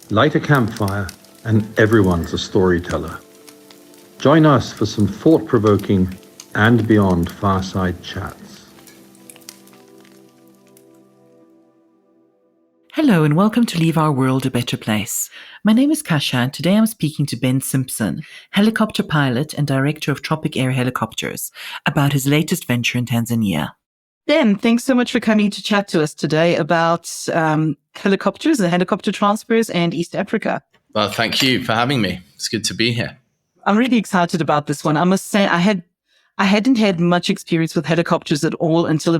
Light a campfire, and everyone's a storyteller. Join us for some thought-provoking and beyond fireside chats. Hello and welcome to Leave Our World a Better Place. My name is Kasia and today I'm speaking to Ben Simpson, helicopter pilot and director of Tropic Air Helicopters, about his latest venture in Tanzania. Ben, thanks so much for coming to chat to us today about helicopters and helicopter transfers and East Africa. Well, thank you for having me. It's good to be here. I'm really excited about this one. I must say I hadn't had much experience with helicopters at all until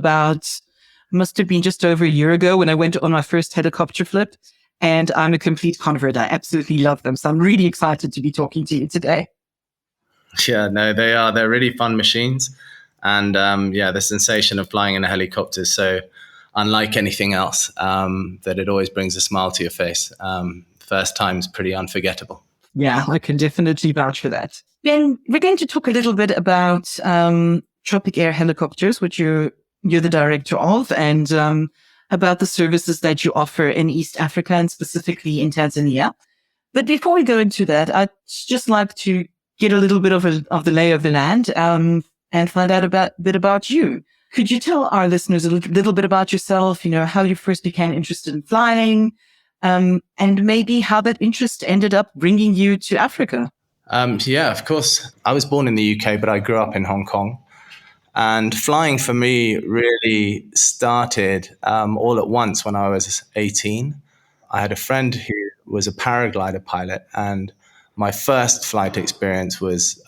must have been just over a year ago when I went on my first helicopter flip. And I'm a complete convert. I absolutely love them. So I'm really excited to be talking to you today. Yeah, no, they're really fun machines. And the sensation of flying in a helicopter is so unlike anything else that it always brings a smile to your face. First time's pretty unforgettable. Yeah, I can definitely vouch for that. Then we're going to talk a little bit about Tropic Air Helicopters, which you're the director of, and about the services that you offer in East Africa and specifically in Tanzania. But before we go into that, I'd just like to get a little bit of the lay of the land and find out a bit about you. Could you tell our listeners a little bit about yourself, how you first became interested in flying, and maybe how that interest ended up bringing you to Africa? Yeah, of course. I was born in the UK, but I grew up in Hong Kong. And flying for me really started all at once when I was 18. I had a friend who was a paraglider pilot, and my first flight experience was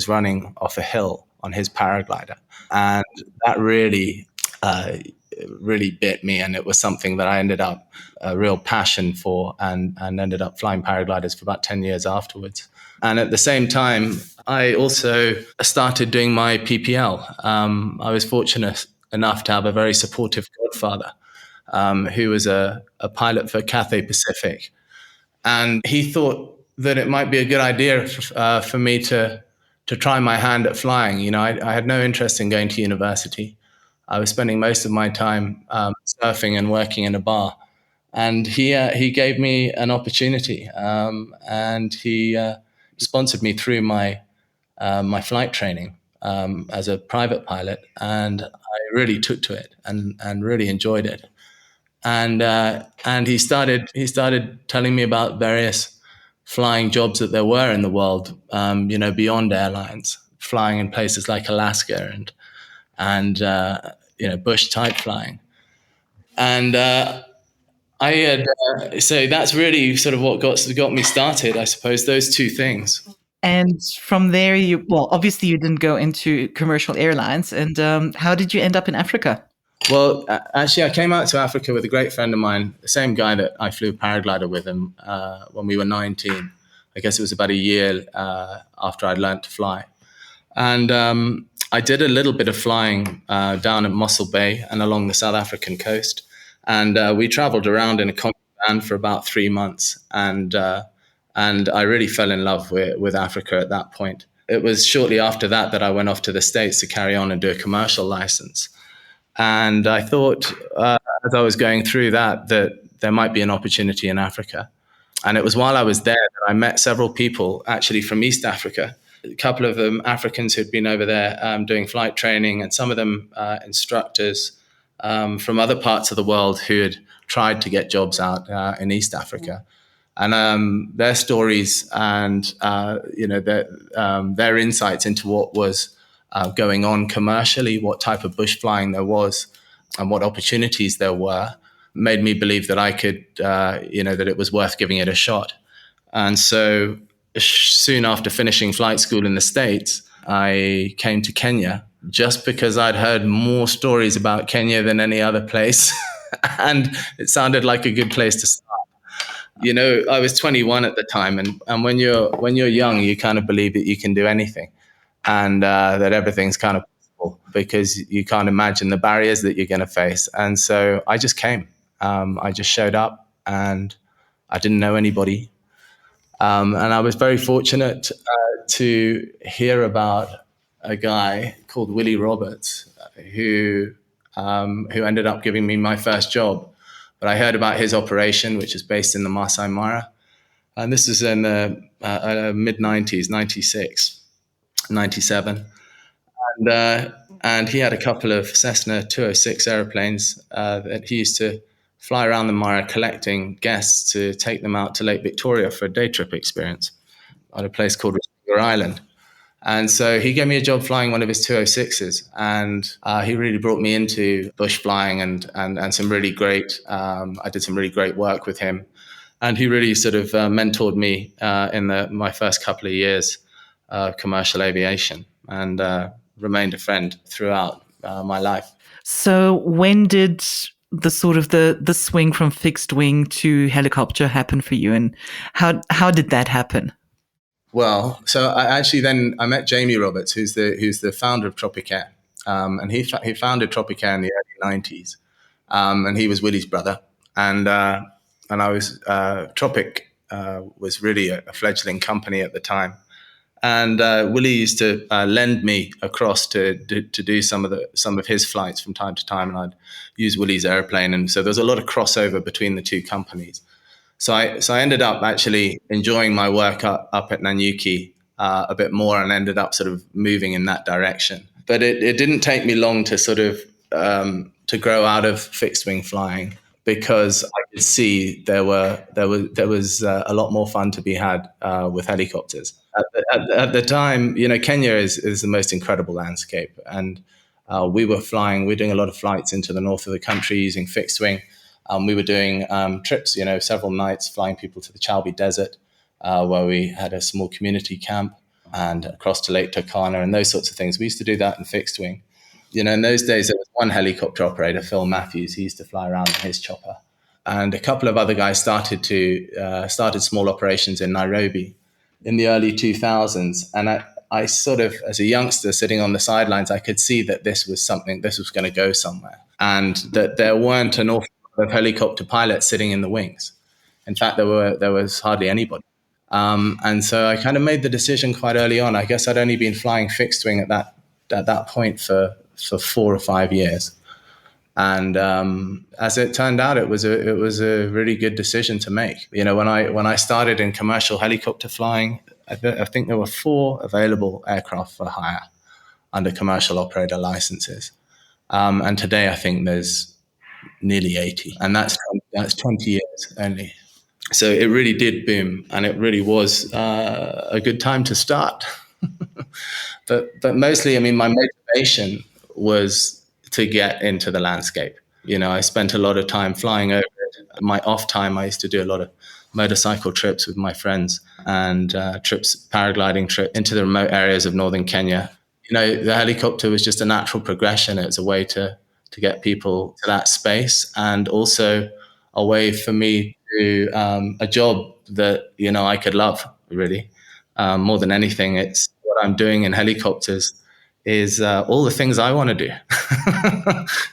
running off a hill on his paraglider. And that really bit me, and it was something that I ended up a real passion for and ended up flying paragliders for about 10 years afterwards. And at the same time, I also started doing my PPL. I was fortunate enough to have a very supportive godfather who was a pilot for Cathay Pacific. And he thought that it might be a good idea for me to try my hand at flying. I had no interest in going to university. I was spending most of my time surfing and working in a bar. And he gave me an opportunity, and he sponsored me through my flight training as a private pilot, and I really took to it and really enjoyed it. And he started telling me about various flying jobs that there were in the world, beyond airlines, flying in places like Alaska and bush type flying. And so that's really sort of what got me started, I suppose, those two things. And from there, obviously you didn't go into commercial airlines. And how did you end up in Africa? Well, actually, I came out to Africa with a great friend of mine, the same guy that I flew paraglider with him when we were 19. I guess it was about a year after I'd learned to fly. And I did a little bit of flying down at Mossel Bay and along the South African coast. And we traveled around in a combi van for about 3 months. And I really fell in love with Africa at that point. It was shortly after that I went off to the States to carry on and do a commercial license. And I thought, as I was going through that there might be an opportunity in Africa. And it was while I was there that I met several people actually from East Africa, a couple of them Africans who'd been over there doing flight training, and some of them instructors from other parts of the world who had tried to get jobs out in East Africa. And their stories and their insights into what was going on commercially, what type of bush flying there was, and what opportunities there were, made me believe that I could, that it was worth giving it a shot. And so soon after finishing flight school in the States, I came to Kenya just because I'd heard more stories about Kenya than any other place. And it sounded like a good place to start. I was 21 at the time, and when you're young, you kind of believe that you can do anything, and that everything's kind of possible because you can't imagine the barriers that you're going to face. And so I just came. I just showed up, and I didn't know anybody. And I was very fortunate to hear about a guy called Willie Roberts who ended up giving me my first job But I heard about his operation, which is based in the Masai Mara. And this is in the mid-90s, 96, 97. And he had a couple of Cessna 206 airplanes that he used to fly around the Mara collecting guests to take them out to Lake Victoria for a day trip experience at a place called River Island. And so he gave me a job flying one of his 206s, and he really brought me into bush flying and some really great. I did some really great work with him, and he really sort of mentored me in my first couple of years of commercial aviation, and remained a friend throughout my life. So when did the sort of the swing from fixed wing to helicopter happen for you, and how did that happen? Well, so I met Jamie Roberts, who's the founder of Tropic Air, and he founded Tropic Air in the early 90s, and he was Willie's brother, and I was Tropic was really a fledgling company at the time, and Willie used to lend me across to do some of his flights from time to time, and I'd use Willie's airplane, and so there's a lot of crossover between the two companies. So I ended up actually enjoying my work up at Nanyuki a bit more, and ended up sort of moving in that direction. But it didn't take me long to sort of to grow out of fixed wing flying, because I could see there was a lot more fun to be had with helicopters. At the time, Kenya is the most incredible landscape, and we were doing a lot of flights into the north of the country using fixed wing. We were doing trips, several nights, flying people to the Chalbi Desert, where we had a small community camp, and across to Lake Turkana and those sorts of things. We used to do that in fixed wing. In those days, there was one helicopter operator, Phil Matthews. He used to fly around in his chopper. And a couple of other guys started small operations in Nairobi in the early 2000s. And I sort of, as a youngster sitting on the sidelines, I could see that this was going to go somewhere. And that there weren't an awful of helicopter pilots sitting in the wings. In fact, there was hardly anybody. And so I kind of made the decision quite early on. I guess I'd only been flying fixed wing at that point for 4 or 5 years. And as it turned out, it was a really good decision to make. When I started in commercial helicopter flying, I think there were 4 available aircraft for hire under commercial operator licenses. And today, I think there's nearly 80, and that's 20 years only. So it really did boom, and it really was a good time to start. but mostly, my motivation was to get into the landscape. I spent a lot of time flying over it. My off time, I used to do a lot of motorcycle trips with my friends, and paragliding trips into the remote areas of northern Kenya. The helicopter was just a natural progression. It's a way to get people to that space, and also a way for me to a job that I could love, really. More than anything, it's what I'm doing in helicopters is all the things I want to do.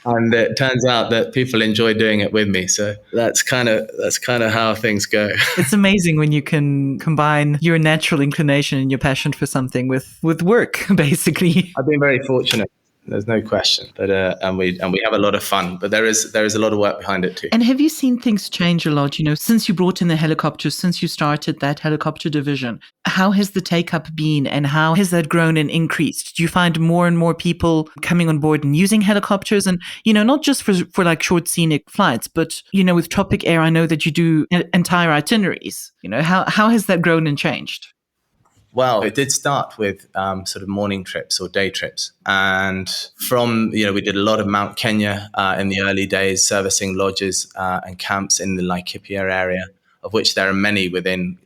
And it turns out that people enjoy doing it with me. So that's kind of how things go. It's amazing when you can combine your natural inclination and your passion for something with work, basically. I've been very fortunate. There's no question, but and we have a lot of fun. But there is a lot of work behind it too. And have you seen things change a lot? Since you brought in the helicopters, since you started that helicopter division, how has the take up been, and how has that grown and increased? Do you find more and more people coming on board and using helicopters, and not just for like short scenic flights, but with Tropic Air, I know that you do entire itineraries. How has that grown and changed? Well, it did start with sort of morning trips or day trips. And from, we did a lot of Mount Kenya in the early days, servicing lodges and camps in the Laikipia area, of which there are many within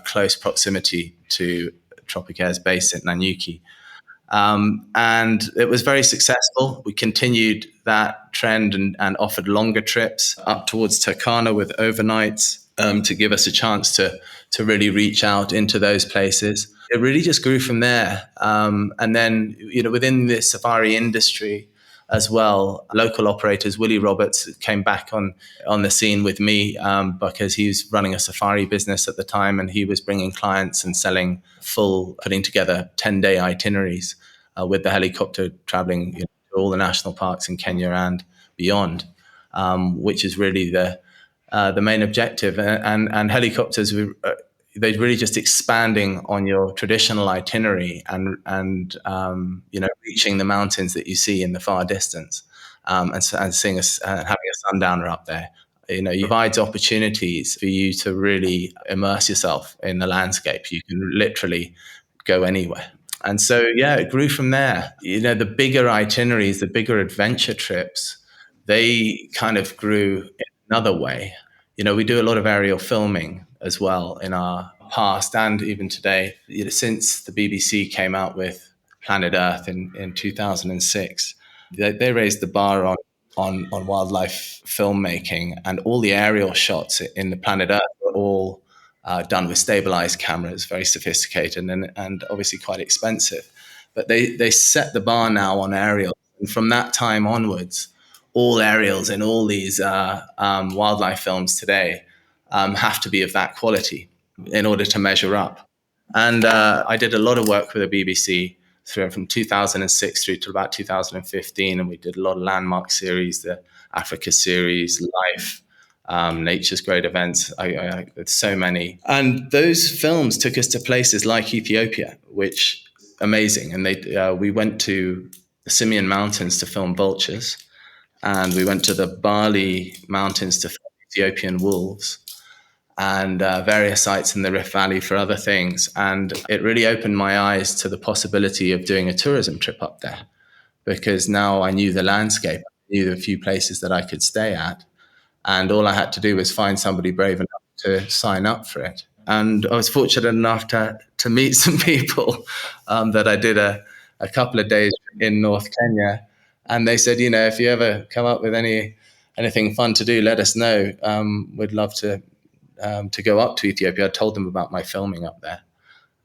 close proximity to Tropic Air's base at Nanyuki. And it was very successful. We continued that trend and offered longer trips up towards Turkana with overnights to give us a chance to really reach out into those places. It really just grew from there. And then, within the safari industry as well, local operators, Willie Roberts came back on the scene with me because he was running a safari business at the time, and he was bringing clients and putting together 10-day itineraries with the helicopter, traveling to all the national parks in Kenya and beyond. which is really the main objective. And helicopters, they're really just expanding on your traditional itinerary and reaching the mountains that you see in the far distance, and seeing having a sundowner up there. It provides opportunities for you to really immerse yourself in the landscape. You can literally go anywhere. And so, it grew from there. The bigger itineraries, the bigger adventure trips, they kind of grew in another way. We do a lot of aerial filming as well in our past and even today. Since the BBC came out with Planet Earth in 2006, they raised the bar on wildlife filmmaking, and all the aerial shots in the Planet Earth were all done with stabilized cameras, very sophisticated and obviously quite expensive. But they set the bar now on aerials. And from that time onwards, all aerials in all these wildlife films today have to be of that quality in order to measure up. And I did a lot of work with the BBC from 2006 through to about 2015, and we did a lot of landmark series, the Africa series, Life, Nature's Great Events. There's so many. And those films took us to places like Ethiopia, which amazing. And we went to the Simien Mountains to film vultures, and we went to the Bali Mountains to film Ethiopian wolves, and various sites in the Rift Valley for other things. And it really opened my eyes to the possibility of doing a tourism trip up there, because now I knew the landscape, I knew a few places that I could stay at, and all I had to do was find somebody brave enough to sign up for it. And I was fortunate enough to meet some people that I did a couple of days in North Kenya, and they said, if you ever come up with anything fun to do, let us know. We'd love to go up to Ethiopia. I told them about my filming up there.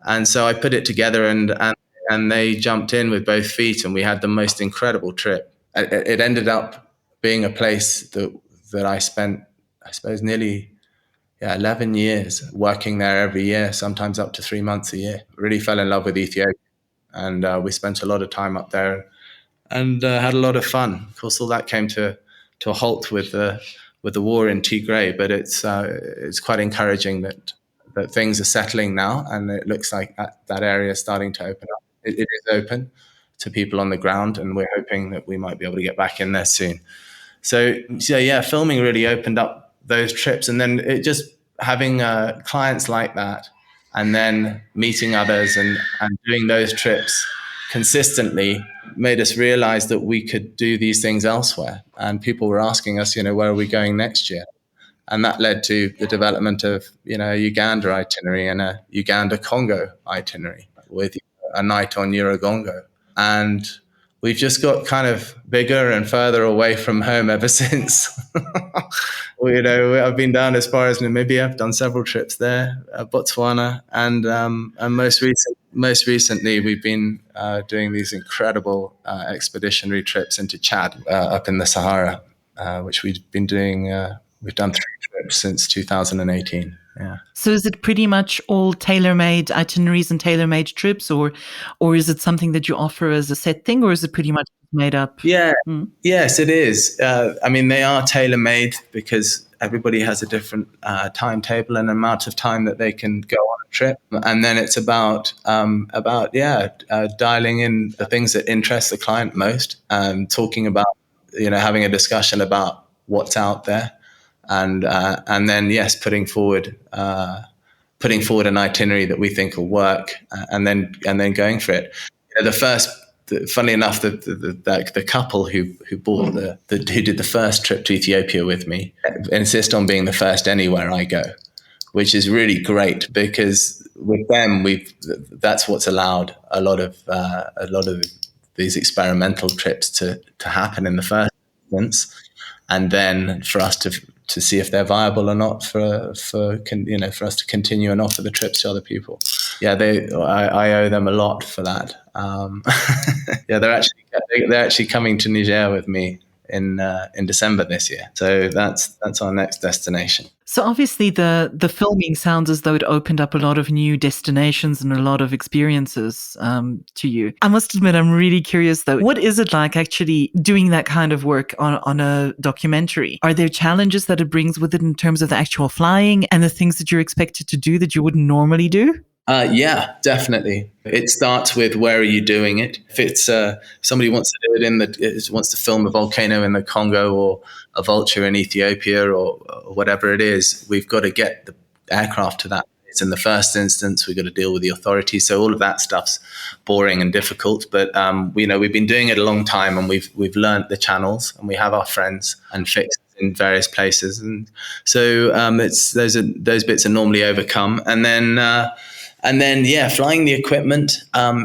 And so I put it together, and they jumped in with both feet, and we had the most incredible trip. It ended up being a place that I spent, I suppose, nearly 11 years working there every year, sometimes up to 3 months a year. Really fell in love with Ethiopia, and we spent a lot of time up there and had a lot of fun. Of course, all that came to a halt with the war in Tigray, but it's quite encouraging that things are settling now, and it looks like that area is starting to open up. It is open to people on the ground, and we're hoping that we might be able to get back in there soon. So filming really opened up those trips, and then it just having clients like that, and then meeting others and doing those trips consistently made us realize that we could do these things elsewhere. And people were asking us, where are we going next year? And that led to the development of, a Uganda itinerary and a Uganda-Congo itinerary with a night on Nyiragongo. And we've just got kind of bigger and further away from home ever since. I've been down as far as Namibia. I've done several trips there, Botswana, and most recently we've been doing these incredible expeditionary trips into Chad, up in the Sahara, which we've been doing. We've done 3 trips since 2018. Yeah. So is it pretty much all tailor-made itineraries and tailor-made trips, or is it something that you offer as a set thing, or is it pretty much made up? Yeah. Yes, it is. They are tailor-made because everybody has a different timetable and amount of time that they can go on a trip. And then it's about dialing in the things that interest the client most, talking about, having a discussion about what's out there. And then putting forward an itinerary that we think will work, and then going for it. Funnily enough, the couple who did the first trip to Ethiopia with me insist on being the first anywhere I go, which is really great, because with them that's what's allowed a lot of these experimental trips to happen in the first instance, and then for us to see if they're viable or not for us to continue and offer the trips to other people. Yeah, I owe them a lot for that. They're actually coming to Niger with me in December this year. So that's our next destination. So obviously the filming sounds as though it opened up a lot of new destinations and a lot of experiences to you. I must admit, I'm really curious though. What is it like actually doing that kind of work on a documentary? Are there challenges that it brings with it in terms of the actual flying and the things that you're expected to do that you wouldn't normally do? Yeah, definitely. It starts with where are you doing it? If it's somebody wants to do it wants to film a volcano in the Congo or a vulture in Ethiopia or whatever it is, we've got to get the aircraft to that place in the first instance. We've got to deal with the authorities. So all of that stuff's boring and difficult. But we've been doing it a long time, and we've learned the channels, and we have our friends and fixes in various places, and so those bits are normally overcome, and then, flying the equipment,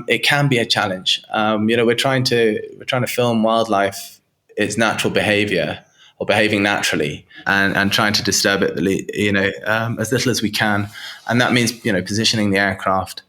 it can be a challenge. We're trying to film wildlife, its natural behavior or behaving naturally, and trying to disturb it, as little as we can. And that means, positioning the aircraft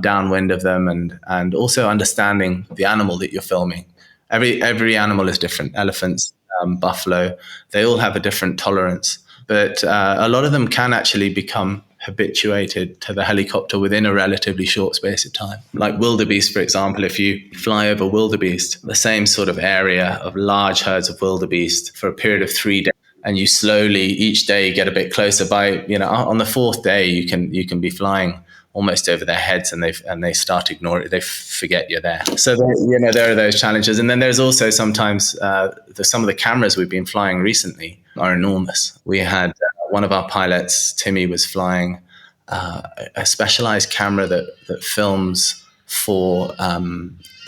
downwind of them, and also understanding the animal that you're filming. Every animal is different. Elephants, buffalo, they all have a different tolerance. But a lot of them can actually become habituated to the helicopter within a relatively short space of time. Like wildebeest, for example, if you fly over wildebeest, the same sort of area of large herds of wildebeest for a period of 3 days, and you slowly each day get a bit closer. By on the fourth day, you can be flying almost over their heads, and they start ignoring it. They forget you're there. So there are those challenges, and then there's also sometimes some of the cameras we've been flying recently are enormous. We had one of our pilots, Timmy, was flying a specialized camera that films for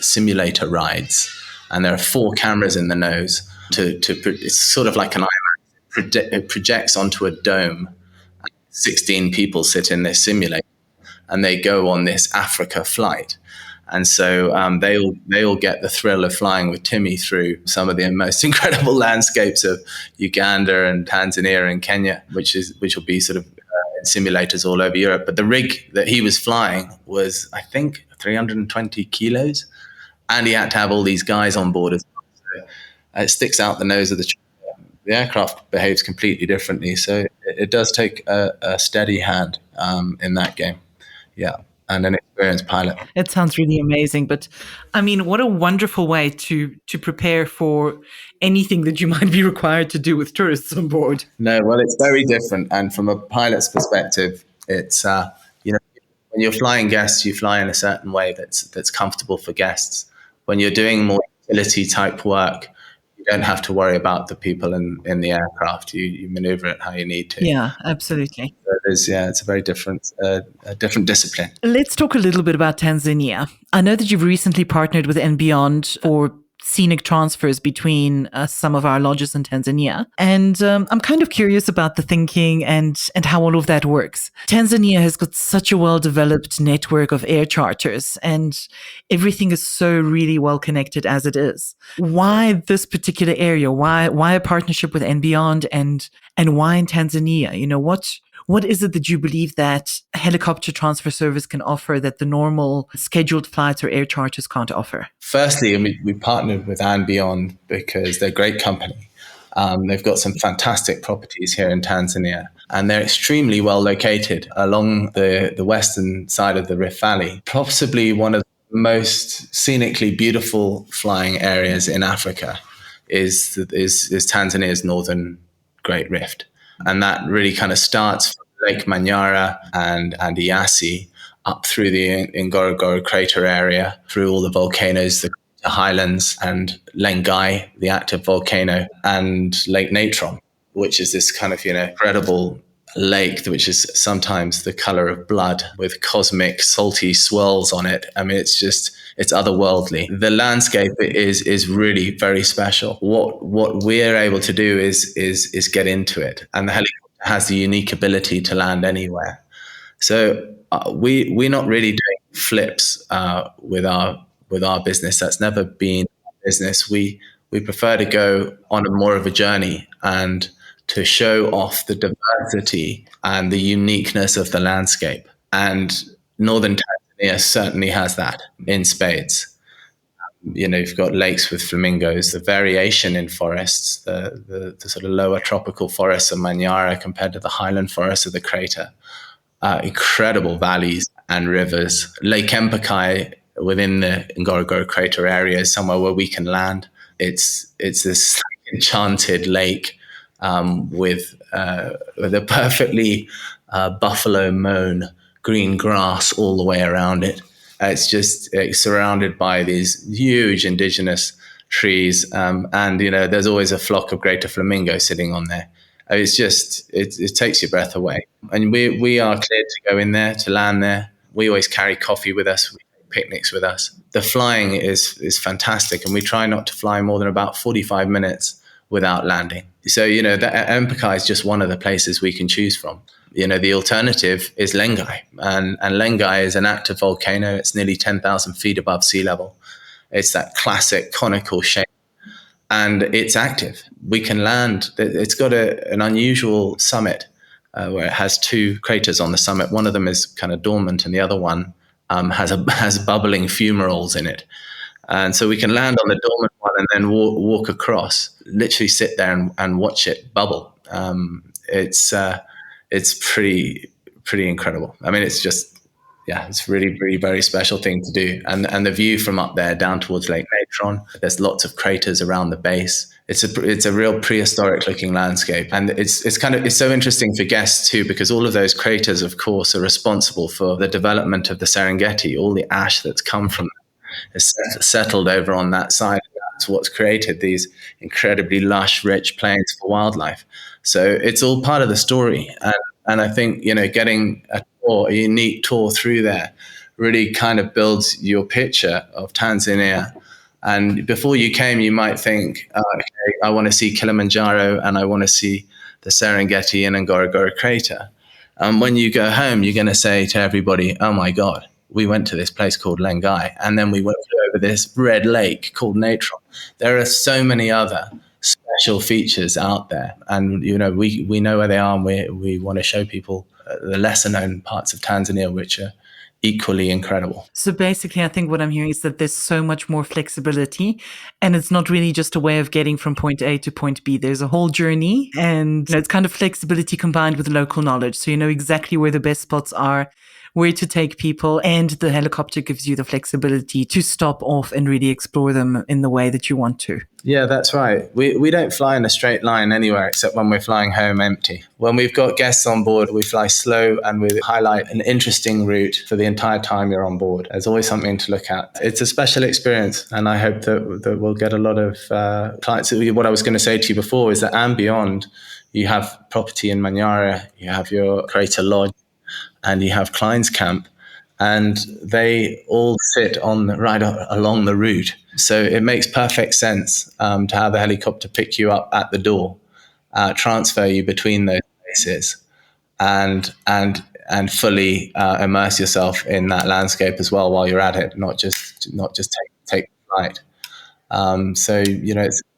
simulator rides, and there are 4 cameras in the nose. It's sort of like an IMAX. It projects onto a dome. 16 people sit in this simulator, and they go on this Africa flight. And so they all get the thrill of flying with Timmy through some of the most incredible landscapes of Uganda and Tanzania and Kenya, which will be sort of simulators all over Europe. But the rig that he was flying was, I think, 320 kilos, and he had to have all these guys on board as well. So it sticks out the nose of the aircraft behaves completely differently. So it does take a steady hand in that game. Yeah. And an experienced pilot. It sounds really amazing. But I mean, what a wonderful way to prepare for anything that you might be required to do with tourists on board. No, well, it's very different. And from a pilot's perspective, it's, when you're flying guests, you fly in a certain way that's comfortable for guests. When you're doing more utility type work, you don't have to worry about the people in the aircraft. You maneuver it how you need to. Yeah, absolutely. So it's a very different discipline. Let's talk a little bit about Tanzania. I know that you've recently partnered with Beyond for scenic transfers between some of our lodges in Tanzania. And I'm kind of curious about the thinking and how all of that works. Tanzania has got such a well-developed network of air charters, and everything is so really well connected as it is. Why this particular area? Why a partnership with Beyond, and why in Tanzania? What is it that you believe that a helicopter transfer service can offer that the normal scheduled flights or air charters can't offer? Firstly, we partnered with Beyond because they're a great company. They've got some fantastic properties here in Tanzania, and they're extremely well located along the western side of the Rift Valley, possibly one of the most scenically beautiful flying areas in Africa is Tanzania's northern Great Rift. And that really kind of starts from Lake Manyara and Iasi up through the Ngorongoro crater area, through all the volcanoes, the highlands, and Lengai, the active volcano, and Lake Natron, which is this kind of incredible lake which is sometimes the color of blood with cosmic salty swirls on it. I mean, it's otherworldly. The landscape is really very special. What we're able to do is get into it, and the helicopter has the unique ability to land anywhere. So we're not really doing flips with our business. That's never been our business. We prefer to go on more of a journey and to show off the diversity and the uniqueness of the landscape. And northern Tanzania certainly has that in spades. You've got lakes with flamingos, the variation in forests, the sort of lower tropical forests of Manyara compared to the highland forests of the crater. Incredible valleys and rivers. Lake Empekai within the Ngorongoro crater area is somewhere where we can land. It's this enchanted lake with a perfectly buffalo mown green grass all the way around it. It's surrounded by these huge indigenous trees, and there's always a flock of greater flamingo sitting on there. It takes your breath away. And we are cleared to go in there, to land there. We always carry coffee with us. We take picnics with us. The flying is fantastic, and we try not to fly more than about 45 minutes without landing. So, Empekai is just one of the places we can choose from. The alternative is Lengai, and Lengai is an active volcano. It's nearly 10,000 feet above sea level. It's that classic conical shape, and it's active. We can land. It's got an unusual summit where it has two craters on the summit. One of them is kind of dormant, and the other one has bubbling fumaroles in it. And so we can land on the dormant one and then walk across, literally sit there and watch it bubble. It's pretty incredible. I mean, it's really, really very special thing to do. And the view from up there down towards Lake Natron, there's lots of craters around the base. It's a real prehistoric looking landscape. And it's so interesting for guests too, because all of those craters, of course, are responsible for the development of the Serengeti. All the ash that's come from is settled over on that side. That's what's created these incredibly lush, rich plains for wildlife. So it's all part of the story. And I think, getting a unique tour through there really kind of builds your picture of Tanzania. And before you came, you might think, okay, I want to see Kilimanjaro and I want to see the Serengeti and Ngorongoro crater. And when you go home, you're going to say to everybody, oh my God, we went to this place called Lengai, and then we went over this red lake called Natron. There are so many other special features out there, and we know where they are, and we want to show people the lesser known parts of Tanzania, which are equally incredible. So basically, I think what I'm hearing is that there's so much more flexibility, and it's not really just a way of getting from point A to point B. There's a whole journey, and it's kind of flexibility combined with local knowledge. So you know exactly where the best spots are, where to take people, and the helicopter gives you the flexibility to stop off and really explore them in the way that you want to. Yeah, that's right. We don't fly in a straight line anywhere except when we're flying home empty. When we've got guests on board, we fly slow and we highlight an interesting route for the entire time you're on board. There's always something to look at. It's a special experience, and I hope that we'll get a lot of clients. What I was going to say to you before is that and beyond, you have property in Manyara, you have your Crater Lodge, and you have Klein's Camp, and they all sit right along the route. So it makes perfect sense to have a helicopter pick you up at the door, transfer you between those places, and fully immerse yourself in that landscape as well while you're at it, not just take flight. So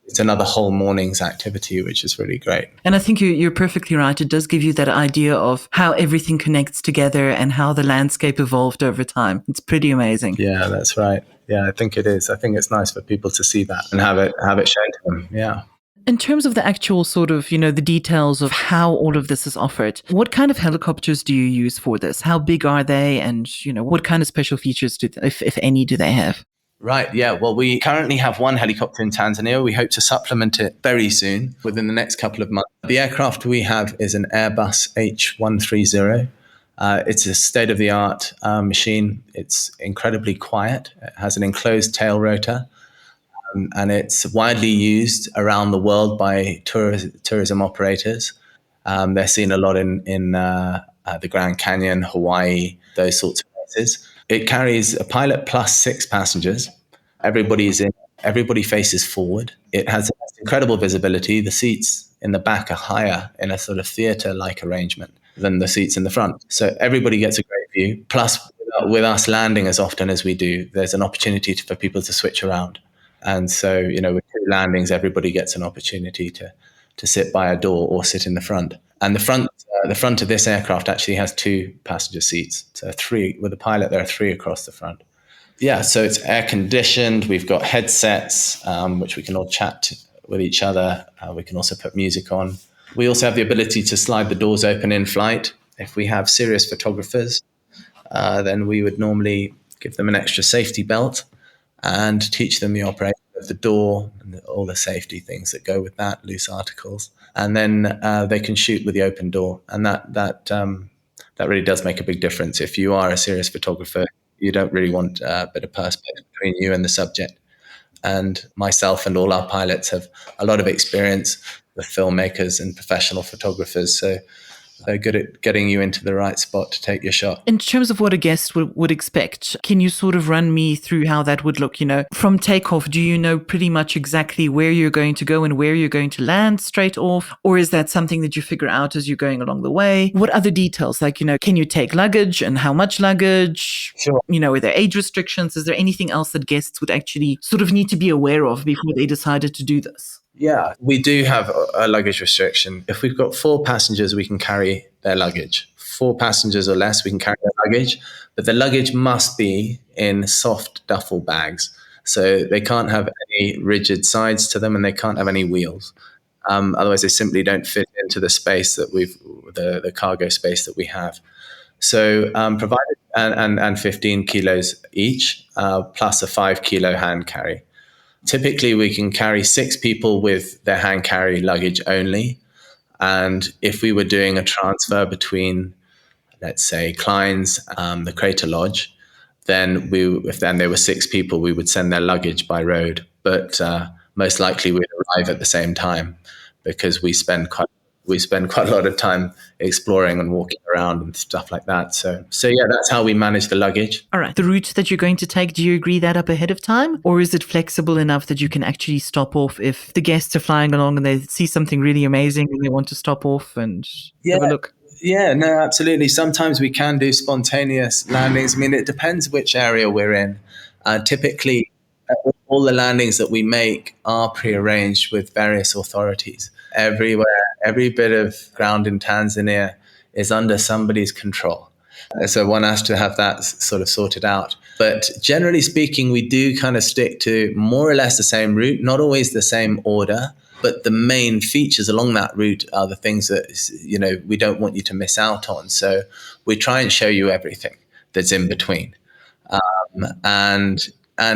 it's another whole morning's activity, which is really great. And I think you're perfectly right. It does give you that idea of how everything connects together and how the landscape evolved over time. It's pretty amazing. Yeah, that's right. Yeah, I think it is. I think it's nice for people to see that and have it shown to them. Yeah. In terms of the actual sort of, the details of how all of this is offered, what kind of helicopters do you use for this? How big are they? And, what kind of special features, if any, do they have? Right, yeah. Well, we currently have one helicopter in Tanzania. We hope to supplement it very soon, within the next couple of months. The aircraft we have is an Airbus H130. It's a state-of-the-art machine. It's incredibly quiet. It has an enclosed tail rotor, and it's widely used around the world by tourism operators. They're seen a lot in the Grand Canyon, Hawaii, those sorts of places. It carries a pilot plus 6 passengers. Everybody faces forward. It has incredible visibility. The seats in the back are higher in a sort of theater-like arrangement than the seats in the front. So everybody gets a great view. Plus, with us landing as often as we do, there's an opportunity for people to switch around. And so, with 2 landings, everybody gets an opportunity to sit by a door or sit in the front. And the front of this aircraft actually has 2 passenger seats. So 3 with the pilot. There are 3 across the front. Yeah, so it's air conditioned. We've got headsets, which we can all chat with each other. We can also put music on. We also have the ability to slide the doors open in flight. If we have serious photographers, then we would normally give them an extra safety belt and teach them the operation of the door and all the safety things that go with that, loose articles. And then they can shoot with the open door. And that really does make a big difference. If you are a serious photographer, you don't really want a bit of perspex between you and the subject. And myself and all our pilots have a lot of experience with filmmakers and professional photographers. So they're good at getting you into the right spot to take your shot. In terms of what a guest would expect, can you sort of run me through how that would look? From takeoff, do you know pretty much exactly where you're going to go and where you're going to land straight off? Or is that something that you figure out as you're going along the way? What other details? Like, can you take luggage and how much luggage? Sure. Are there age restrictions? Is there anything else that guests would actually sort of need to be aware of before they decided to do this? Yeah, we do have a luggage restriction. If we've got 4 passengers, we can carry their luggage. 4 passengers or less, we can carry their luggage. But the luggage must be in soft duffel bags. So they can't have any rigid sides to them and they can't have any wheels. Otherwise, they simply don't fit into the space that the cargo space that we have. So provided and 15 kilos each, plus a 5 kilo hand carry. Typically, we can carry 6 people with their hand carry luggage only. And if we were doing a transfer between, let's say, Klein's, the Crater Lodge, then if there were 6 people, we would send their luggage by road. But most likely we'd arrive at the same time because we spend quite a lot of time exploring and walking around and stuff like that. So yeah, that's how we manage the luggage. All right. The route that you're going to take, do you agree that up ahead of time? Or is it flexible enough that you can actually stop off if the guests are flying along and they see something really amazing and they want to stop off and have a look? Yeah, no, absolutely. Sometimes we can do spontaneous landings. I mean, it depends which area we're in. Typically, all the landings that we make are prearranged with various authorities. Everywhere, every bit of ground in Tanzania is under somebody's control. So one has to have that sort of sorted out. But generally speaking, we do kind of stick to more or less the same route, not always the same order. But the main features along that route are the things that, we don't want you to miss out on. So we try and show you everything that's in between. And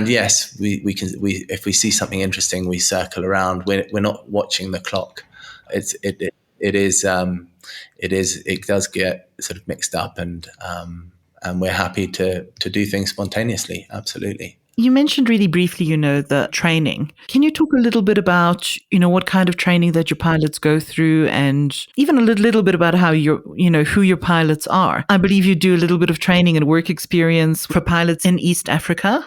yes, we can. If we see something interesting, we circle around. We're not watching the clock. It does get sort of mixed up, and we're happy to do things spontaneously. Absolutely. You mentioned really briefly, the training. Can you talk a little bit about, what kind of training that your pilots go through, and even a little bit about how who your pilots are? I believe you do a little bit of training and work experience for pilots in East Africa.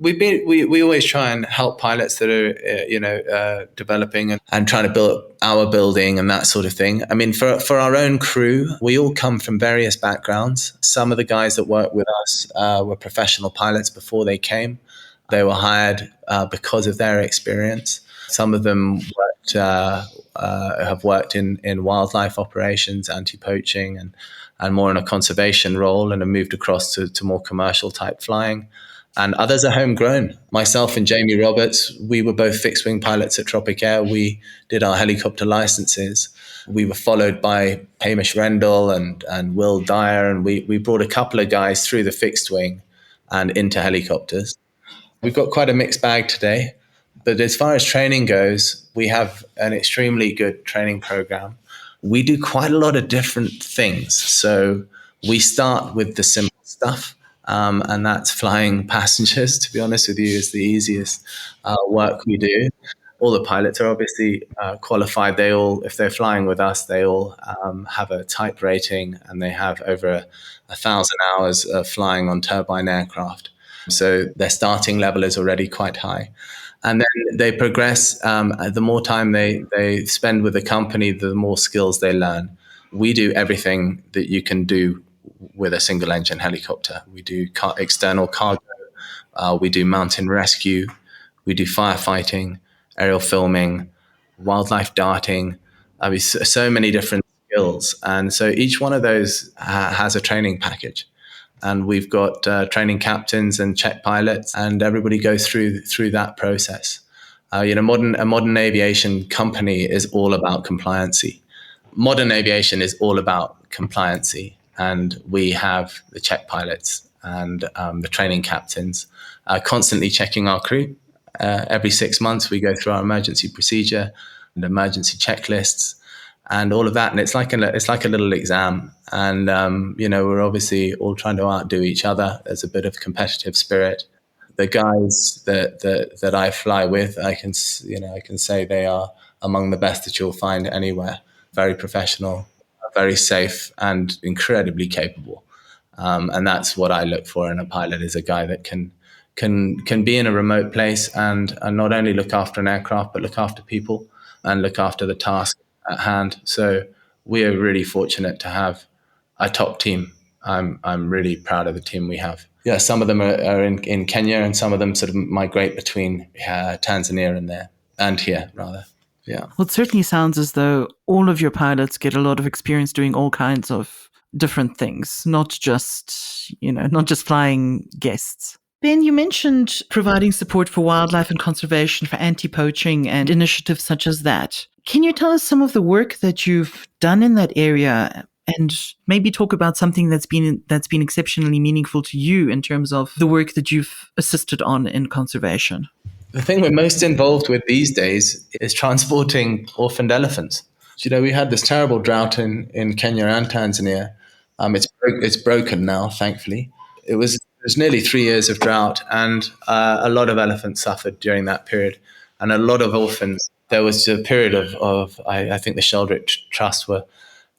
We always try and help pilots that are developing and trying to build our building and that sort of thing. I mean, for our own crew, we all come from various backgrounds. Some of the guys that work with us were professional pilots before they came. They were hired because of their experience. Some of them have worked in wildlife operations, anti-poaching, and more in a conservation role, and have moved across to more commercial type flying. And others are homegrown. Myself and Jamie Roberts, we were both fixed-wing pilots at Tropic Air. We did our helicopter licenses. We were followed by Hamish Rendell and Will Dyer, and we brought a couple of guys through the fixed-wing and into helicopters. We've got quite a mixed bag today. But as far as training goes, we have an extremely good training program. We do quite a lot of different things. So we start with the simple stuff. And that's flying passengers, to be honest with you, is the easiest work we do. All the pilots are obviously qualified. They all, if they're flying with us, they all have a type rating, and they have over 1,000 hours of flying on turbine aircraft. So their starting level is already quite high. And then they progress. The more time they spend with the company, the more skills they learn. We do everything that you can do with a single engine helicopter. We do external cargo, we do mountain rescue, we do firefighting, aerial filming, wildlife darting. I mean, so many different skills. And so each one of those has a training package. And we've got training captains and check pilots, and everybody goes through that process. A modern aviation company is all about compliancy. Modern aviation is all about compliancy, and we have the check pilots and the training captains constantly checking our crew. Every 6 months, we go through our emergency procedure and emergency checklists and all of that, and it's like a little exam. And we're obviously all trying to outdo each other. There's a bit of competitive spirit. The guys that I fly with, I can say they are among the best that you'll find anywhere. Very professional, very safe, and incredibly capable. And that's what I look for in a pilot: is a guy that can be in a remote place and not only look after an aircraft, but look after people and look after the task at hand. So we are really fortunate to have a top team. I'm really proud of the team we have. Yeah, some of them are in Kenya, and some of them sort of migrate between Tanzania and here, rather. Yeah. Well, it certainly sounds as though all of your pilots get a lot of experience doing all kinds of different things, not just flying guests. Ben, you mentioned providing support for wildlife and conservation, for anti-poaching and initiatives such as that. Can you tell us some of the work that you've done in that area, and maybe talk about something that's been exceptionally meaningful to you in terms of the work that you've assisted on in conservation? The thing we're most involved with these days is transporting orphaned elephants. We had this terrible drought in Kenya and Tanzania. It's broken now, thankfully. It was nearly 3 years of drought, and a lot of elephants suffered during that period, and a lot of orphans. There was a period of I think the Sheldrick Trust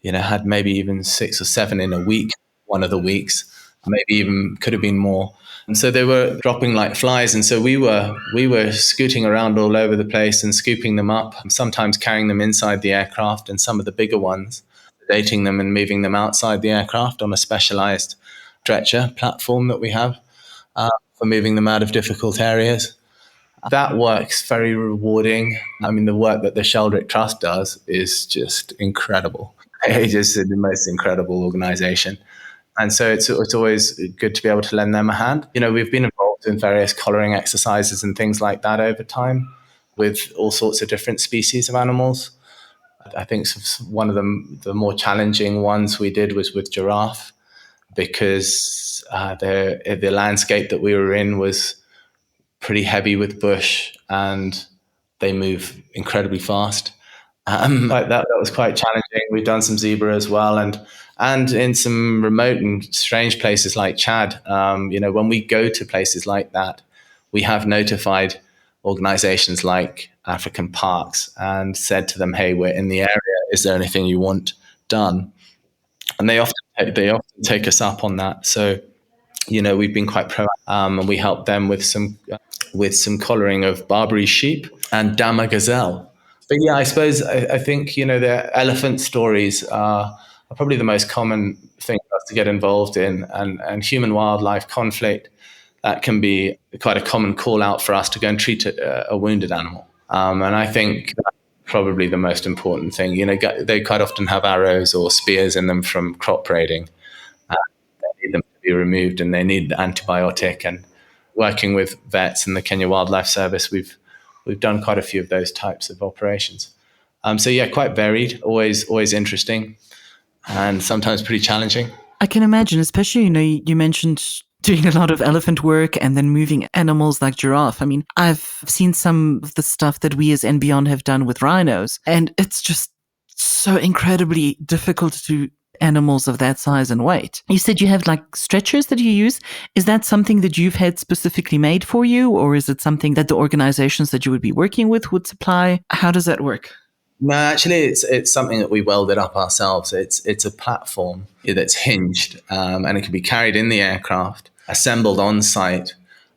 had maybe even 6 or 7 in a week, one of the weeks, maybe even could have been more. And so they were dropping like flies. And so we were scooting around all over the place and scooping them up, sometimes carrying them inside the aircraft, and some of the bigger ones, sedating them and moving them outside the aircraft on a specialized stretcher platform that we have for moving them out of difficult areas. That work's very rewarding. I mean, the work that the Sheldrick Trust does is just incredible. It's just the most incredible organization. And so it's always good to be able to lend them a hand. We've been involved in various collaring exercises and things like that over time with all sorts of different species of animals. I think one of the more challenging ones we did was with giraffe, because the landscape that we were in was pretty heavy with bush, and they move incredibly fast. That was quite challenging. We've done some zebra as well, and in some remote and strange places like Chad. When we go to places like that, we have notified organizations like African Parks and said to them, "Hey, we're in the area. Is there anything you want done?" And they often take us up on that. So, we've been quite proactive, and we help them with some collaring of Barbary sheep and Dama gazelle. But yeah, I suppose I think the elephant stories are probably the most common thing for us to get involved in, and human wildlife conflict. That can be quite a common call out for us to go and treat a wounded animal. And I think that's probably the most important thing. They quite often have arrows or spears in them from crop raiding. They need them to be removed, and they need antibiotic. And working with vets and the Kenya Wildlife Service, we've done quite a few of those types of operations. So yeah, quite varied, always interesting, and sometimes pretty challenging. I can imagine, especially, you mentioned doing a lot of elephant work and then moving animals like giraffe. I mean, I've seen some of the stuff that we as And Beyond have done with rhinos, and it's just so incredibly difficult to do animals of that size and weight. You said you have like stretchers that you use. Is that something that you've had specifically made for you, or is it something that the organizations that you would be working with would supply? How does that work? No, actually, it's something that we welded up ourselves. It's a platform that's hinged, and it can be carried in the aircraft, assembled on site,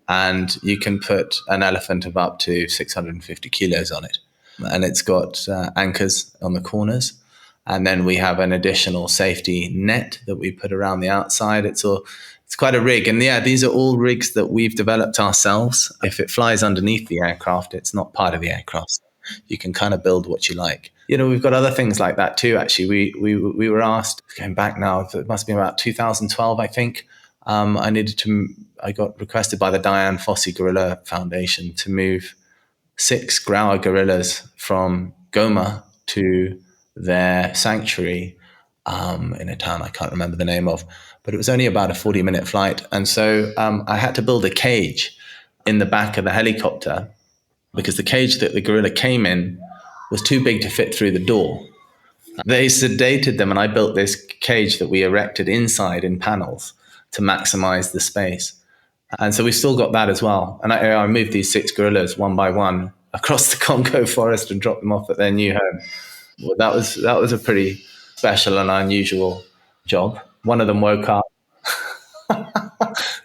and you can put an elephant of up to 650 kilos on it. And it's got anchors on the corners. And then we have an additional safety net that we put around the outside. It's quite a rig. And yeah, these are all rigs that we've developed ourselves. If it flies underneath the aircraft, it's not part of the aircraft. You can kind of build what you like. We've got other things like that too, actually. We were asked, going back now, it must be about 2012, I think. I got requested by the Dian Fossey Gorilla Foundation to move 6 Grauer gorillas from Goma to their sanctuary in a town I can't remember the name of, but it was only about a 40-minute flight. And so I had to build a cage in the back of the helicopter because the cage that the gorilla came in was too big to fit through the door. They sedated them, and I built this cage that we erected inside in panels to maximize the space. And so we still got that as well. And I moved these 6 gorillas one by one across the Congo forest and dropped them off at their new home. Well, that was a pretty special and unusual job. One of them woke up.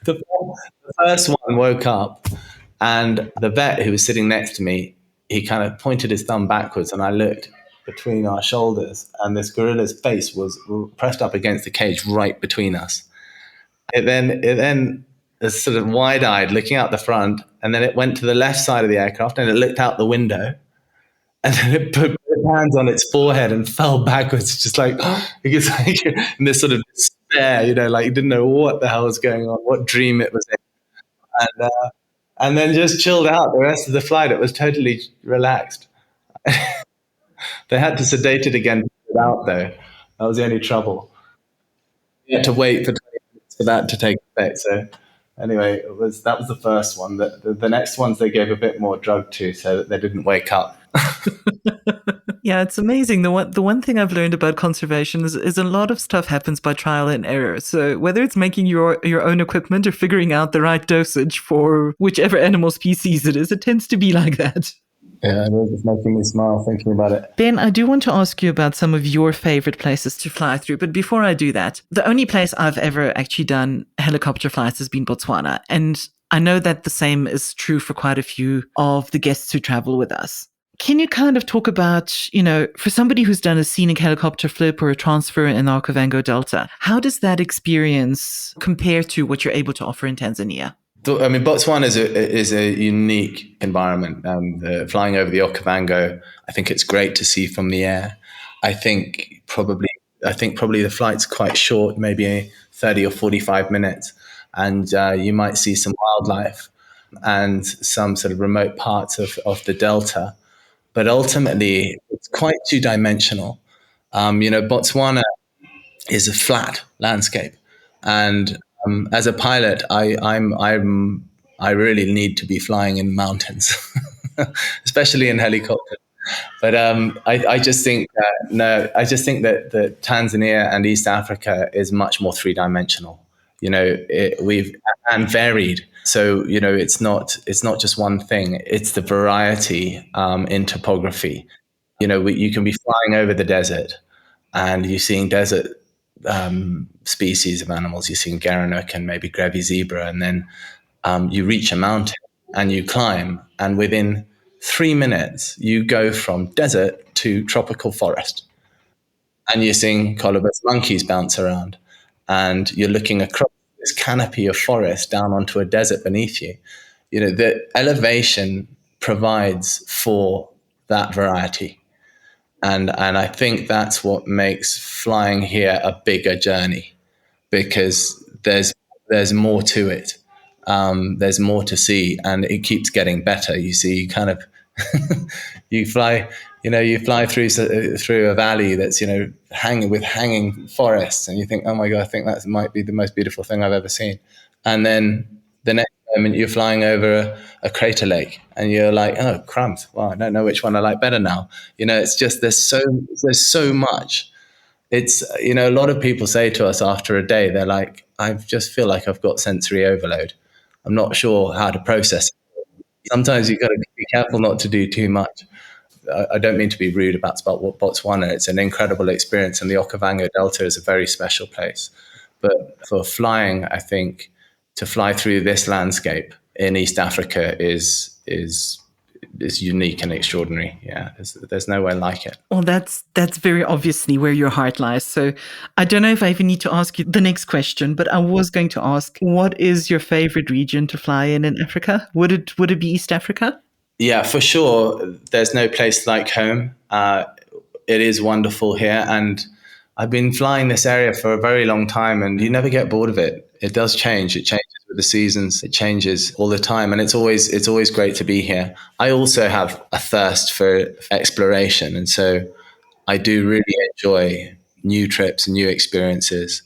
The first one woke up, and the vet who was sitting next to me, he kind of pointed his thumb backwards, and I looked between our shoulders, and this gorilla's face was pressed up against the cage right between us. It then was sort of wide-eyed looking out the front, and then it went to the left side of the aircraft and it looked out the window, and then it put its hands on its forehead and fell backwards, just like because like in this sort of despair, like it didn't know what the hell was going on, what dream it was in, and then just chilled out the rest of the flight. It was totally relaxed. They had to sedate it again to get it out, though. That was the only trouble. You had to wait for 20 minutes for that to take effect. So anyway, that was the first one. The next ones they gave a bit more drug to so that they didn't wake up. Yeah, it's amazing. The one thing I've learned about conservation is a lot of stuff happens by trial and error. So whether it's making your own equipment or figuring out the right dosage for whichever animal species it is, it tends to be like that. Yeah, it is making me smile thinking about it. Ben, I do want to ask you about some of your favorite places to fly through. But before I do that, the only place I've ever actually done helicopter flights has been Botswana. And I know that the same is true for quite a few of the guests who travel with us. Can you kind of talk about, for somebody who's done a scenic helicopter flip or a transfer in the Okavango Delta, how does that experience compare to what you're able to offer in Tanzania? I mean, Botswana is a unique environment. Flying over the Okavango, I think it's great to see from the air. I think probably the flight's quite short, maybe 30 or 45 minutes, and you might see some wildlife and some sort of remote parts of the Delta. But ultimately, it's quite two-dimensional. Botswana is a flat landscape, and as a pilot, I really need to be flying in mountains, especially in helicopter. But I just think that Tanzania and East Africa is much more three-dimensional. We've and varied. So it's not just one thing. It's the variety in topography. You can be flying over the desert, and you're seeing desert species of animals. You're seeing gerenuk and maybe Grevy's zebra, and then you reach a mountain and you climb, and within 3 minutes you go from desert to tropical forest, and you're seeing colobus monkeys bounce around, and you're looking across this canopy of forest down onto a desert beneath you. The elevation provides for that variety. And I think that's what makes flying here a bigger journey, because there's more to it. There's more to see, and it keeps getting better. You see, kind of, you fly through a valley that's hanging forests, and you think, oh my God, I think that might be the most beautiful thing I've ever seen. And then the next moment you're flying over a crater lake, and you're like, oh crumbs, well, I don't know which one I like better now. It's just there's so much. It's a lot of people say to us after a day, they're like, I just feel like I've got sensory overload. I'm not sure how to process it. Sometimes you've got to be careful not to do too much. I don't mean to be rude about Botswana. It's an incredible experience, and the Okavango Delta is a very special place. But for flying, I think to fly through this landscape in East Africa is unique and extraordinary. Yeah, there's nowhere like it. Well, that's very obviously where your heart lies. So I don't know if I even need to ask you the next question, but I was going to ask, what is your favorite region to fly in Africa? Would it be East Africa? Yeah, for sure. There's no place like home. It is wonderful here, and I've been flying this area for a very long time, and you never get bored of it. It does change. It changes with the seasons. It changes all the time, and it's always great to be here. I also have a thirst for exploration, and so I do really enjoy new trips and new experiences.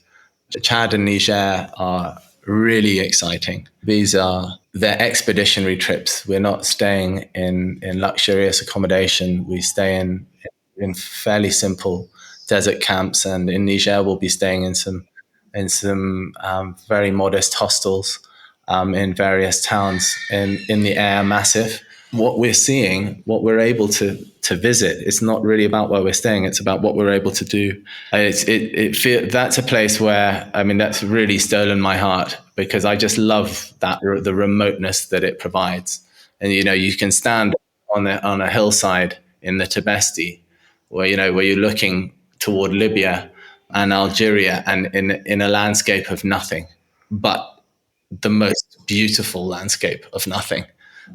Chad and Niger are really exciting. They're expeditionary trips. We're not staying in luxurious accommodation. We stay in fairly simple desert camps, and in Niger we'll be staying in some very modest hostels in various towns in the Air Massif. What we're seeing, what we're able to visit, it's not really about where we're staying. It's about what we're able to do. That's a place where, I mean, that's really stolen my heart, because I just love the remoteness that it provides. And you can stand on a hillside in the Tibesti, where you're looking toward Libya and Algeria, and in a landscape of nothing, but the most beautiful landscape of nothing.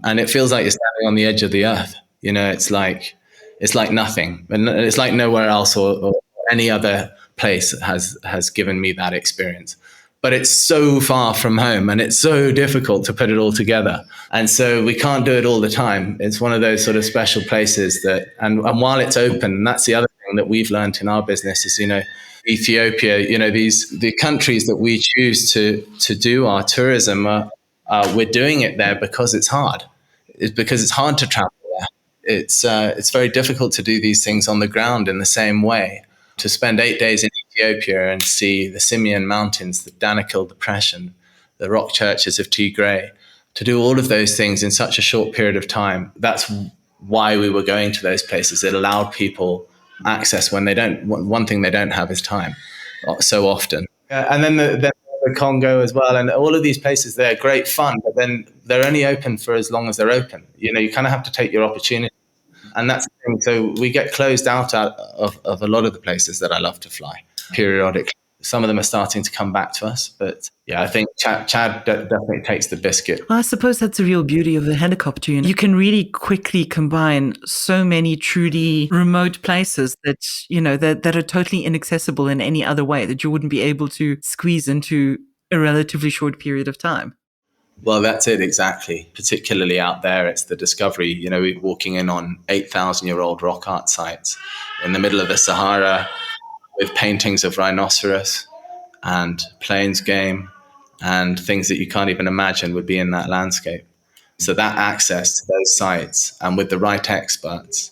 And it feels like you're standing on the edge of the earth. It's like nothing, and it's like nowhere else or any other place has given me that experience. But it's so far from home, and it's so difficult to put it all together. And so we can't do it all the time. It's one of those sort of special places that, and while it's open, and that's the other thing that we've learned in our business is, Ethiopia, the countries that we choose to do our tourism, we're doing it there because it's hard. It's because it's hard to travel there. It's very difficult to do these things on the ground in the same way. To spend 8 days in Ethiopia and see the Simien Mountains, the Danakil Depression, the rock churches of Tigray, to do all of those things in such a short period of time, that's why we were going to those places. It allowed people access when they don't. One thing they don't have is time, so often. And then the Congo as well, and all of these places, they're great fun, but then they're only open for as long as they're open. You kind of have to take your opportunity. And that's the thing. So we get closed out of a lot of the places that I love to fly periodically. Some of them are starting to come back to us. But yeah, I think Chad definitely takes the biscuit. Well, I suppose that's the real beauty of the helicopter. You can really quickly combine so many truly remote places that, that are totally inaccessible in any other way, that you wouldn't be able to squeeze into a relatively short period of time. Well, that's it, exactly. Particularly out there, it's the discovery. We're walking in on 8,000-year-old rock art sites in the middle of the Sahara with paintings of rhinoceros and plains game and things that you can't even imagine would be in that landscape. So that access to those sites, and with the right experts,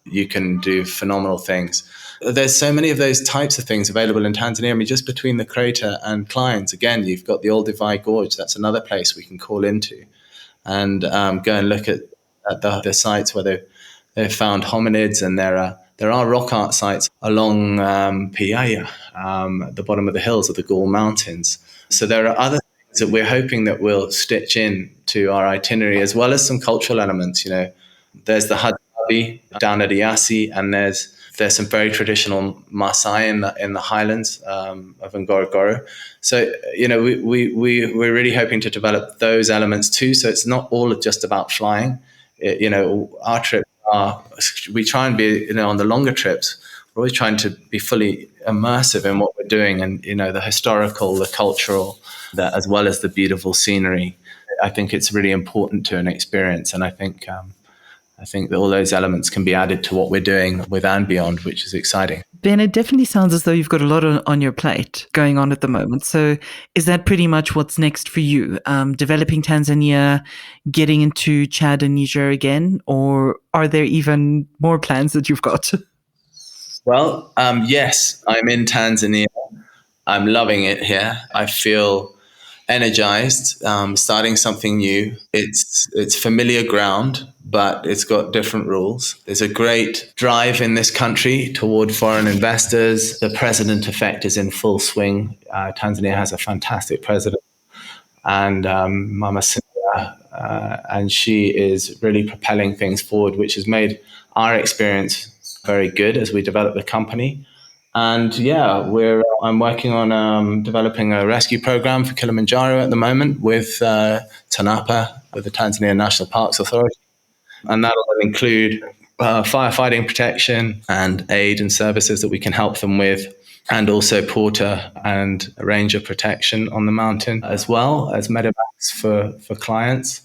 you can do phenomenal things. There's so many of those types of things available in Tanzania. I mean, just between the crater and Clines, again, you've got the Old Divide Gorge. That's another place we can call into and go and look at the sites where they've found hominids, and there are rock art sites along Piaya, at the bottom of the hills of the Gaul Mountains. So there are other things that we're hoping that we'll stitch in to our itinerary, as well as some cultural elements. There's the Hadzabe down at Iasi, and there's some very traditional Maasai in the highlands of Ngorongoro. So, we're really hoping to develop those elements too. So it's not all just about flying. Our trips we try and be, on the longer trips, we're always trying to be fully immersive in what we're doing, and, the historical, the cultural, as well as the beautiful scenery. I think it's really important to an experience. And I think that all those elements can be added to what we're doing with and beyond, which is exciting. Ben, it definitely sounds as though you've got a lot on your plate going on at the moment. So is that pretty much what's next for you? Developing Tanzania, getting into Chad and Niger again, or are there even more plans that you've got? Well, yes, I'm in Tanzania. I'm loving it here. I feel energized, starting something new. It's familiar ground, but it's got different rules. There's a great drive in this country toward foreign investors. The president effect is in full swing. Tanzania has a fantastic president, and Mama Samia, and she is really propelling things forward, which has made our experience very good as we develop the company. And yeah, I'm working on developing a rescue program for Kilimanjaro at the moment with TANAPA, with the Tanzania National Parks Authority. And that'll include firefighting protection and aid and services that we can help them with, and also porter and ranger protection on the mountain, as well as medevacs for clients.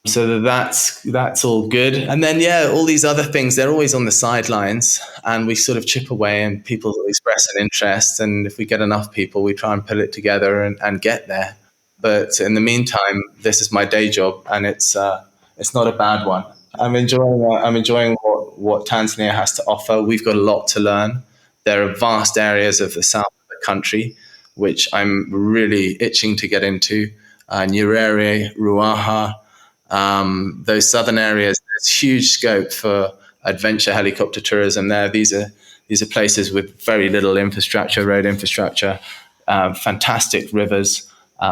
So that's all good. And then, all these other things, they're always on the sidelines, and we sort of chip away and people express an interest. And if we get enough people, we try and put it together and get there. But in the meantime, this is my day job, and it's not a bad one. I'm enjoying what Tanzania has to offer. We've got a lot to learn. There are vast areas of the south of the country which I'm really itching to get into. Nyerere, Ruaha, those southern areas. There's huge scope for adventure helicopter tourism there. These are places with very little infrastructure, road infrastructure, fantastic rivers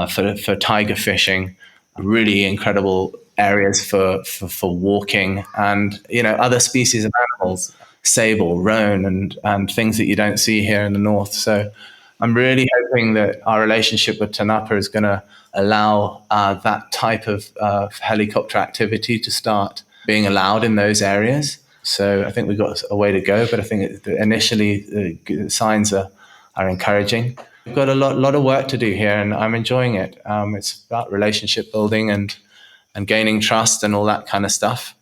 for tiger fishing, really incredible areas for walking, and other species of animals, sable, roan, and things that you don't see here in the north. So I'm really hoping that our relationship with TANAPA is going to allow that type of helicopter activity to start being allowed in those areas. So I think we've got a way to go, but I think initially the signs are encouraging. We've got a lot of work to do here, and I'm enjoying it. It's about relationship building and gaining trust and all that kind of stuff.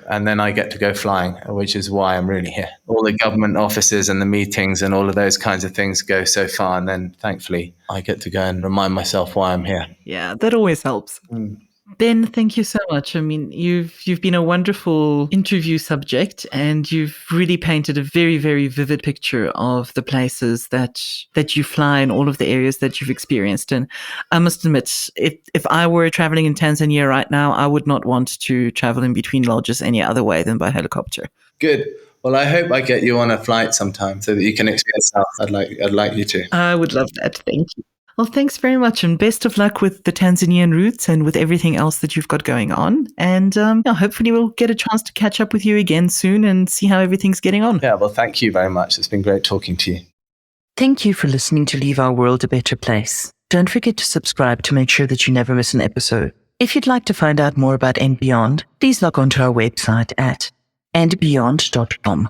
And then I get to go flying, which is why I'm really here. All the government offices and the meetings and all of those kinds of things go so far. And then thankfully I get to go and remind myself why I'm here. Yeah, that always helps. Ben, thank you so much. I mean, you've been a wonderful interview subject, and you've really painted a very, very vivid picture of the places that you fly and all of the areas that you've experienced. And I must admit, if I were traveling in Tanzania right now, I would not want to travel in between lodges any other way than by helicopter. Good. Well, I hope I get you on a flight sometime so that you can experience South. I'd like you to. I would love that. Thank you. Well, thanks very much, and best of luck with the Tanzanian routes and with everything else that you've got going on. And hopefully we'll get a chance to catch up with you again soon and see how everything's getting on. Yeah, well, thank you very much. It's been great talking to you. Thank you for listening to Leave Our World a Better Place. Don't forget to subscribe to make sure that you never miss an episode. If you'd like to find out more about And Beyond, please log on to our website at andbeyond.com.